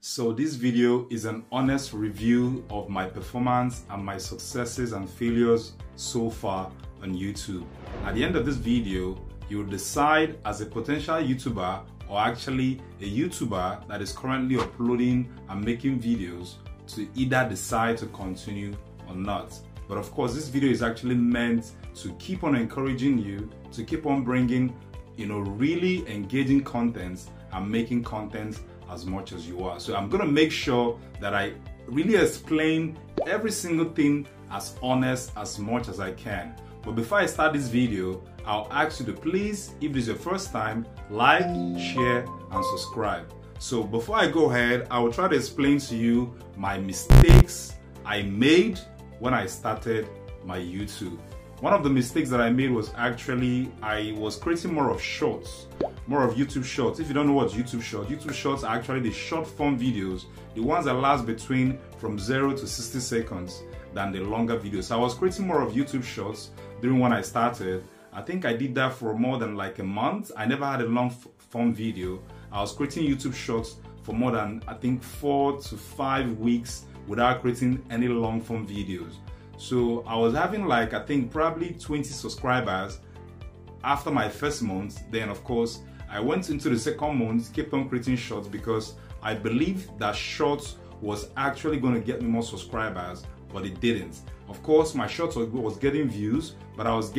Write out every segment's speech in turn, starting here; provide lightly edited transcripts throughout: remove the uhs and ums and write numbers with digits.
So this video is an honest review of my performance and my successes and failures so far on YouTube. At the end of this video, you will decide as a potential YouTuber or actually a YouTuber that is currently uploading and making videos to either decide to continue or not. But of course, this video is actually meant to keep on encouraging you to keep on bringing, really engaging content and making content as much as you are. So I'm gonna make sure that I really explain every single thing as honest as much as I can. But before I start this video, I'll ask you to please, if this is your first time, like, share, and subscribe. So before I go ahead, I will try to explain to you my mistakes I made when I started my YouTube. One of the mistakes that I made was actually I was creating more of shorts, more of YouTube shorts. If you don't know what YouTube shorts are actually the short form videos, the ones that last between from 0 to 60 seconds than the longer videos. So I was creating more of YouTube shorts during when I started. I think I did that for more than like a month. I never had a long form video. I was creating YouTube shorts for more than I think 4 to 5 weeks without creating any long form videos. So I was having like I think probably 20 subscribers after my first month. Then of course I went into the second month, kept on creating shorts because I believed that shorts was actually going to get me more subscribers, but it didn't. Of course my shorts was getting views, but I wasn't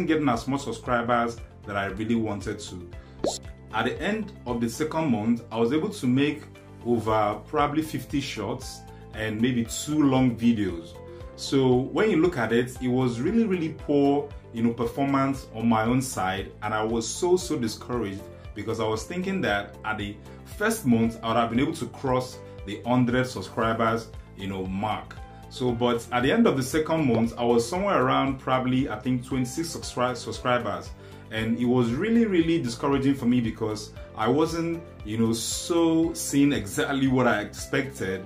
getting as much subscribers that I really wanted to. So at the end of the second month, I was able to make over probably 50 shorts and maybe 2 long videos. So when you look at it, it was really poor, performance on my own side, and I was so discouraged because I was thinking that at the first month I would have been able to cross the 100 subscribers, mark. So, but at the end of the second month, I was somewhere around probably I think 26 subscribers, and it was really discouraging for me because I wasn't, so seeing exactly what I expected,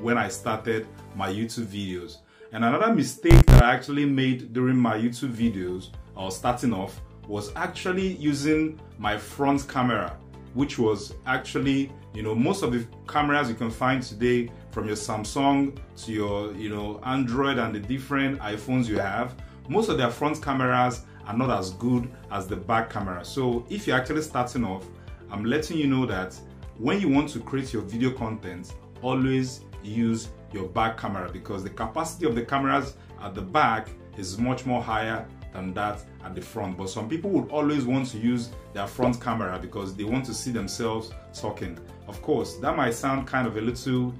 when I started my YouTube videos. And another mistake that I actually made during my YouTube videos, or starting off, was actually using my front camera, which was actually, most of the cameras you can find today, from your Samsung to your, Android and the different iPhones you have, most of their front cameras are not as good as the back camera. So if you're actually starting off, I'm letting you know that when you want to create your video content, always use your back camera because the capacity of the cameras at the back is much more higher than that at the front. But some people would always want to use their front camera because they want to see themselves talking. Of course, that might sound kind of a little,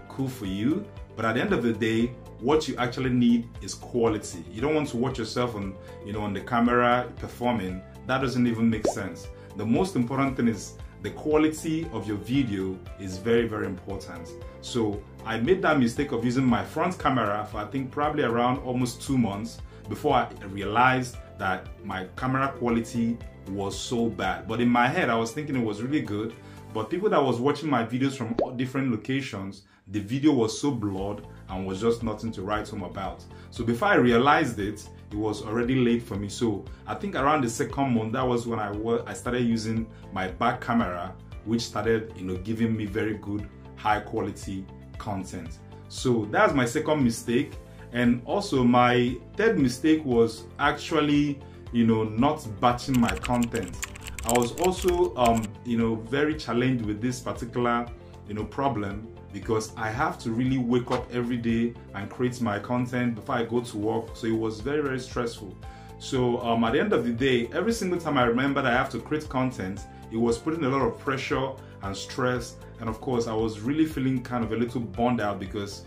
cool for you, but at the end of the day, what you actually need is quality. You don't want to watch yourself on, on the camera performing. That doesn't even make sense. The most important thing is the quality of your video is very important. So I made that mistake of using my front camera for I think probably around almost 2 months before I realized that my camera quality was so bad. But in my head, I was thinking it was really good. But people that was watching my videos from different locations, the video was so blurred and was just nothing to write home about. So before I realized it, it was already late for me. So I think around the second month, that was when I started using my back camera, which started, giving me very good, high quality content. So that's my second mistake. And also my third mistake was actually, not batching my content. I was also, very challenged with this particular, problem because I have to really wake up every day and create my content before I go to work. So it was very stressful. So at the end of the day, every single time I remember that I have to create content, it was putting a lot of pressure and stress. And of course, I was really feeling kind of a little burned out because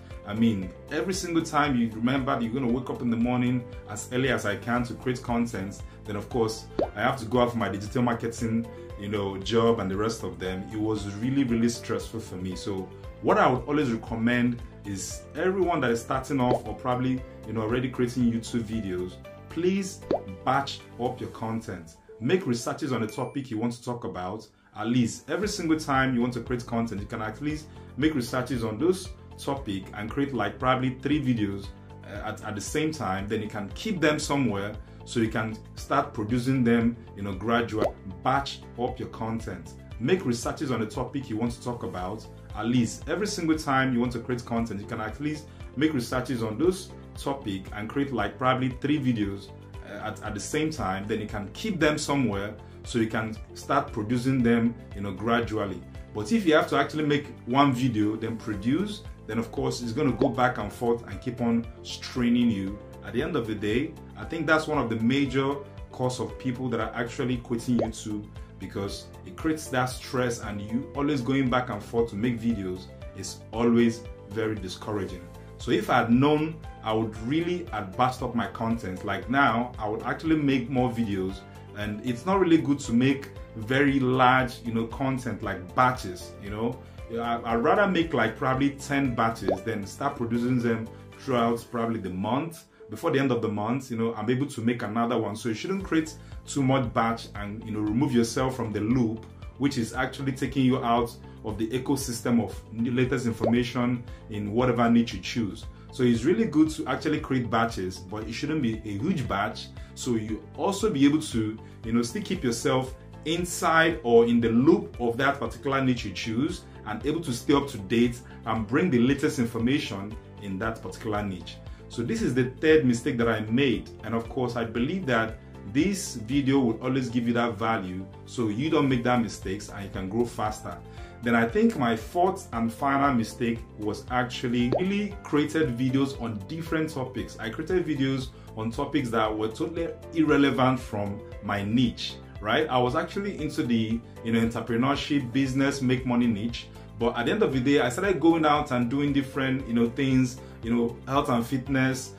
every single time you remember that you're going to wake up in the morning as early as I can to create content, then of course I have to go out for my digital marketing, job and the rest of them. It was really stressful for me. So what I would always recommend is everyone that is starting off or probably, already creating YouTube videos, please batch up your content. Make researches on the topic you want to talk about. At least every single time you want to create content, you can at least make researches on those topic and create like probably 3 videos at the same time. Then you can keep them somewhere so you can start producing them, gradually. Batch up your content. make researches on the topic you want to talk about. At least every single time you want to create content, you can at least make researches on those topic and create like probably 3 videos at the same time. Then you can keep them somewhere so you can start producing them, gradually. But if you have to actually make one video, then produce, then of course it's going to go back and forth and keep on straining you. At the end of the day, I think that's one of the major cause of people that are actually quitting YouTube, because it creates that stress, and you always going back and forth to make videos is always very discouraging. So if I had known, I would really have batched up my content. Like now, I would actually make more videos, and it's not really good to make very large, content like batches. I'd rather make like probably 10 batches, then start producing them throughout probably the month. Before the end of the month, I'm able to make another one. So you shouldn't create too much batch and remove yourself from the loop, which is actually taking you out of the ecosystem of latest information in whatever niche you choose. So it's really good to actually create batches, but it shouldn't be a huge batch. So you also be able to, still keep yourself inside or in the loop of that particular niche you choose, and able to stay up to date and bring the latest information in that particular niche. So this is the third mistake that I made, and of course I believe that this video will always give you that value so you don't make that mistakes and you can grow faster. Then I think my fourth and final mistake was actually really created videos on different topics. I created videos on topics that were totally irrelevant from my niche, right? I was actually into the entrepreneurship, business, make money niche, but at the end of the day I started going out and doing different things, health and fitness,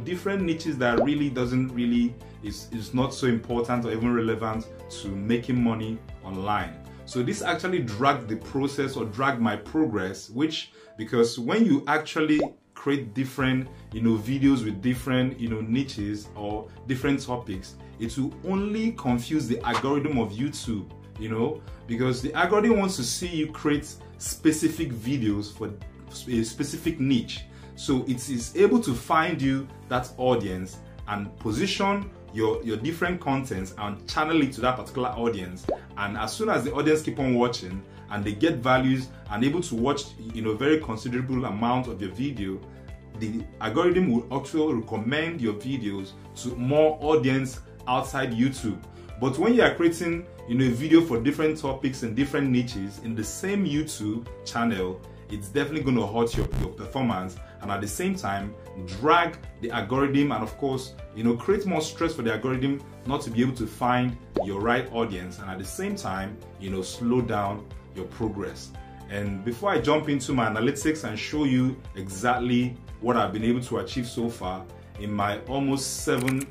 different niches that really is not so important or even relevant to making money online. So this actually dragged the process or dragged my progress, because when you actually create different videos with different niches or different topics, it will only confuse the algorithm of YouTube, because the algorithm wants to see you create specific videos for a specific niche. So it is able to find you that audience and position your different contents and channel it to that particular audience. And as soon as the audience keep on watching and they get values and able to watch very considerable amount of your video, the algorithm will also recommend your videos to more audience outside YouTube. But when you are creating a video for different topics and different niches in the same YouTube channel, it's definitely going to hurt your performance, and at the same time drag the algorithm, and of course create more stress for the algorithm not to be able to find your right audience, and at the same time slow down your progress. And before I jump into my analytics and show you exactly what I've been able to achieve so far in my almost 7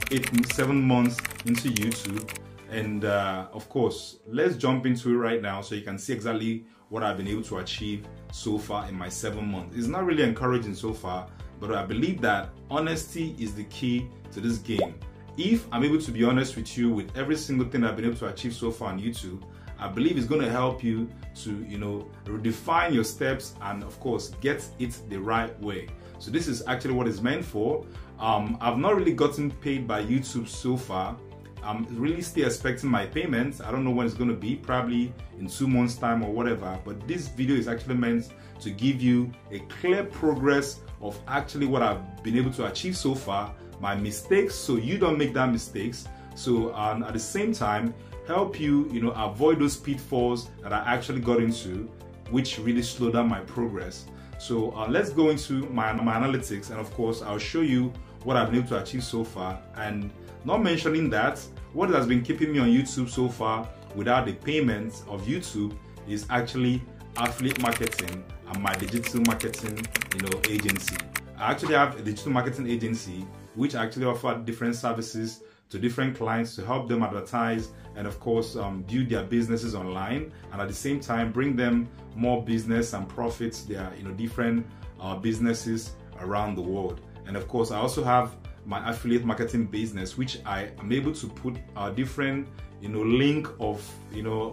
months into YouTube, and of course let's jump into it right now so you can see exactly what I've been able to achieve so far in my 7 months. It's not really encouraging so far, but I believe that honesty is the key to this game. If I'm able to be honest with you with every single thing I've been able to achieve so far on YouTube, I believe it's going to help you to redefine your steps and of course get it the right way. So this is actually what it's meant for. I've not really gotten paid by YouTube so far. I'm really still expecting my payments. I don't know when it's going to be, probably in 2 months time or whatever, but this video is actually meant to give you a clear progress of actually what I've been able to achieve so far, my mistakes, so you don't make that mistakes. So at the same time help you avoid those pitfalls that I actually got into, which really slowed down my progress. So let's go into my analytics, and of course I'll show you what I've been able to achieve so far. And not mentioning that, what has been keeping me on YouTube so far without the payments of YouTube is actually affiliate marketing and my digital marketing agency. I actually have a digital marketing agency which actually offer different services to different clients to help them advertise and of course build their businesses online, and at the same time bring them more business and profits, their different businesses around the world. And of course I also have my affiliate marketing business, which I am able to put a different link of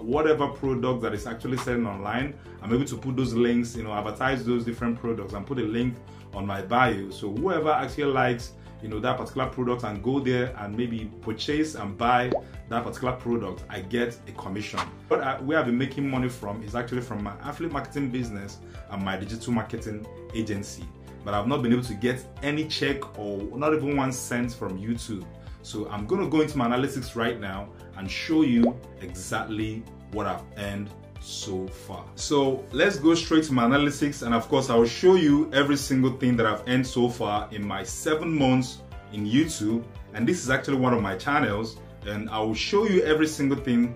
whatever product that is actually selling online. I'm able to put those links, advertise those different products and put a link on my bio, so whoever actually likes that particular product and go there and maybe purchase and buy that particular product, I get a commission. But where I've been making money from is actually from my affiliate marketing business and my digital marketing agency. But I've not been able to get any check or not even 1 cent from YouTube. So I'm going to go into my analytics right now and show you exactly what I've earned so far. So let's go straight to my analytics, and of course I will show you every single thing that I've earned so far in my 7 months in YouTube. And this is actually one of my channels, and I will show you every single thing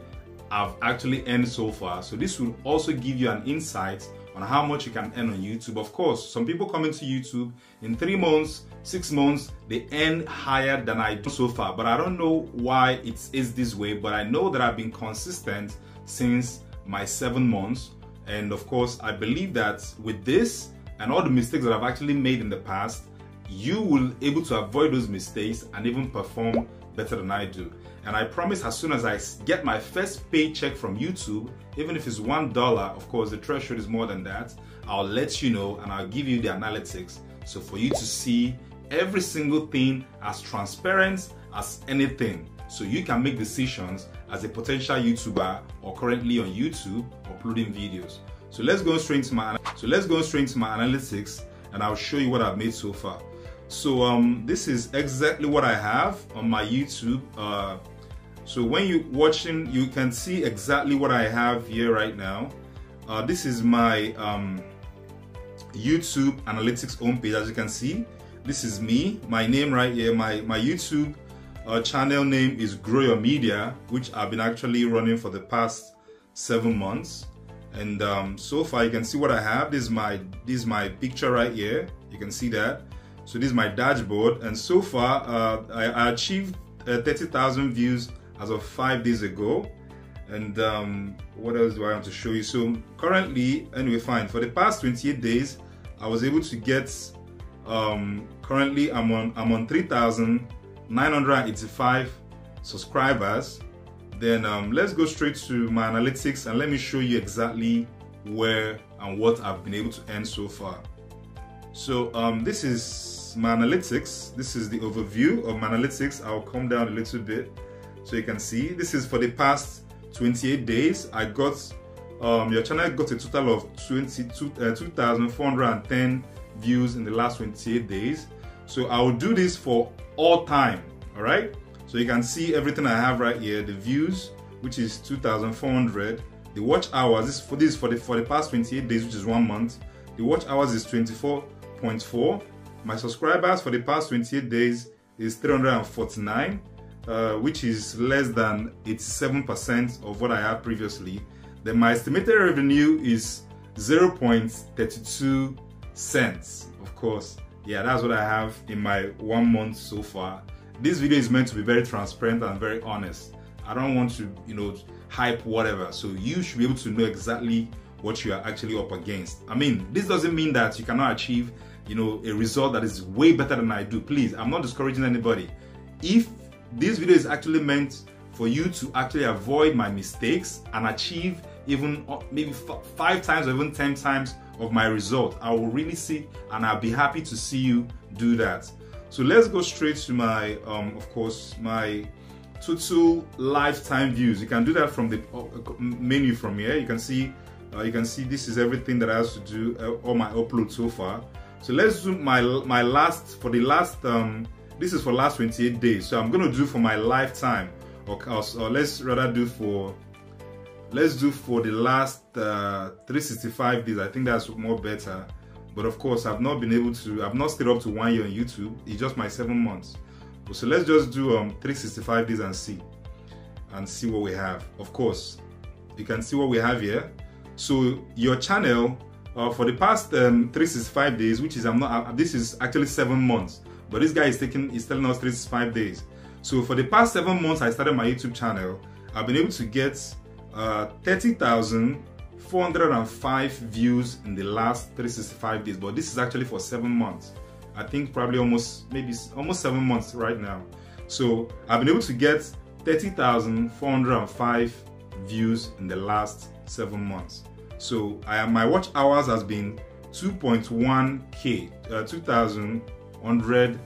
I've actually earned so far. So this will also give you an insight on how much you can earn on YouTube. Of course, some people come into YouTube in 3 months, 6 months, they earn higher than I do so far. But I don't know why it is this way, but I know that I've been consistent since my 7 months. And of course, I believe that with this and all the mistakes that I've actually made in the past, you will be able to avoid those mistakes and even perform better than I do. And I promise, as soon as I get my first paycheck from YouTube, even if it's $1, of course the threshold is more than that, I'll let you know and I'll give you the analytics, so for you to see every single thing as transparent as anything, so you can make decisions as a potential YouTuber or currently on YouTube uploading videos. So let's go straight into my analytics, and I'll show you what I've made so far. So this is exactly what I have on my YouTube. So when you're watching, you can see exactly what I have here right now. This is my YouTube analytics homepage. As you can see, this is me, my name right here. My YouTube channel name is Grow Your Media, which I've been actually running for the past 7 months. And so far you can see what I have. This is my picture right here. You can see that. So this is my dashboard, and so far I achieved 30,000 views as of 5 days ago. And what else do I want to show you? So currently, anyway, fine, for the past 28 days I was able to get currently I'm on 3,985 subscribers. Then let's go straight to my analytics and let me show you exactly where and what I've been able to earn so far. So this is my analytics. This is the overview of my analytics. I'll come down a little bit so you can see. This is for the past 28 days. I got your channel got a total of 2,410 views in the last 28 days. So I will do this for all time. All right. So you can see everything I have right here. The views, which is 2,400. The watch hours. This is for the past 28 days, which is 1 month. The watch hours is 24.4. My subscribers for the past 28 days is 349, which is less than 87% of what I had previously. Then my estimated revenue is 0.32 cents. Of course, yeah, that's what I have in my 1 month so far. This video is meant to be very transparent and very honest. I don't want to, hype whatever. So you should be able to know exactly what you are actually up against. I mean, this doesn't mean that you cannot achieve, a result that is way better than I do. Please, I'm not discouraging anybody. If this video is actually meant for you to actually avoid my mistakes and achieve even maybe 5 times or even 10 times of my result, I will really see, and I'll be happy to see you do that. So let's go straight to my, of course, my total lifetime views. You can do that from the menu from here. You can see this is everything that I have to do, all my uploads so far. So let's do my last, for the last, this is for last 28 days. So I'm going to do for my lifetime, or let's rather do for, let's do for the last 365 days. I think that's more better. But of course, I've not stayed up to 1 year on YouTube. It's just my 7 months. So let's just do 365 days and see what we have. Of course, you can see what we have here. So your channel for the past 365 days, which is this is actually 7 months, but this guy is telling us 365 days. So for the past 7 months I started my YouTube channel, I've been able to get 30,405 views in the last 365 days, but this is actually for 7 months. I think probably almost 7 months right now. So I've been able to get 30,405 views in the last 7 months. So my watch hours has been 2.1k, 2,100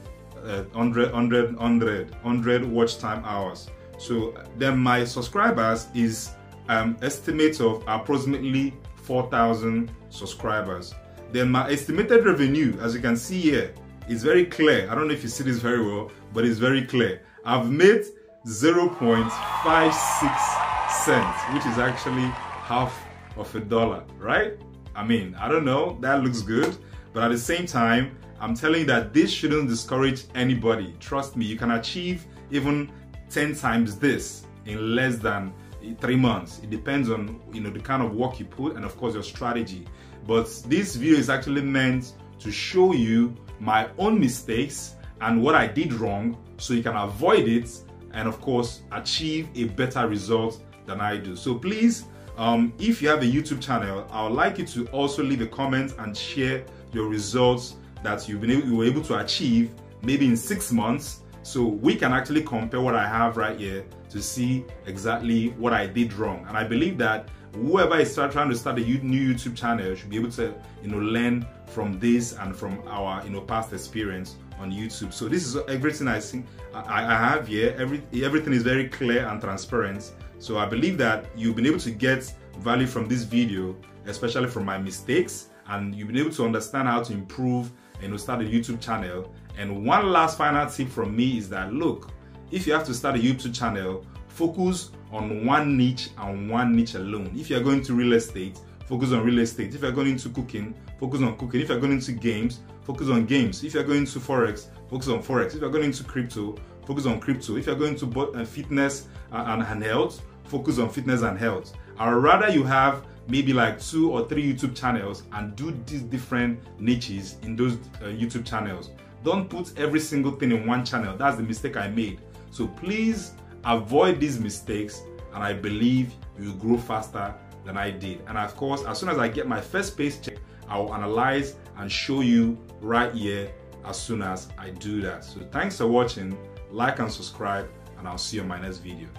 100 watch time hours. So then my subscribers is estimate of approximately 4,000 subscribers. Then my estimated revenue, as you can see here, is very clear. I don't know if you see this very well, but it's very clear. I've made 0.56 cents, which is actually half of a dollar, right? I mean, I don't know, that looks good, but at the same time, I'm telling you that this shouldn't discourage anybody. Trust me, you can achieve even 10 times this in less than 3 months. It depends on, you know, the kind of work you put and of course your strategy. But this video is actually meant to show you my own mistakes and what I did wrong so you can avoid it and of course achieve a better result than I do. So please, if you have a YouTube channel, I would like you to also leave a comment and share your results that you were able to achieve maybe in 6 months, so we can actually compare what I have right here to see exactly what I did wrong. And I believe that whoever is trying to start a new YouTube channel should be able to, you know, learn from this and from our, you know, past experience on YouTube. So this is everything I think I have here. Everything is very clear and transparent. So I believe that you've been able to get value from this video, especially from my mistakes, and you've been able to understand how to improve, you know, start a YouTube channel. And one last final tip from me is that, look, if you have to start a YouTube channel, focus on one niche and one niche alone. If you're going to real estate, focus on real estate. If you're going into cooking, focus on cooking. If you're going into games, focus on games. If you're going into Forex, focus on Forex. If you're going into crypto, focus on crypto. If you're going to fitness and health, focus on fitness and health. I'd rather you have maybe like 2 or 3 YouTube channels and do these different niches in those YouTube channels. Don't put every single thing in one channel. That's the mistake I made. So please avoid these mistakes, and I believe you will grow faster than I did. And of course, as soon as I get my first paycheck, I will analyze and show you right here as soon as I do that. So thanks for watching. Like and subscribe, and I'll see you in my next video.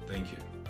Thank you.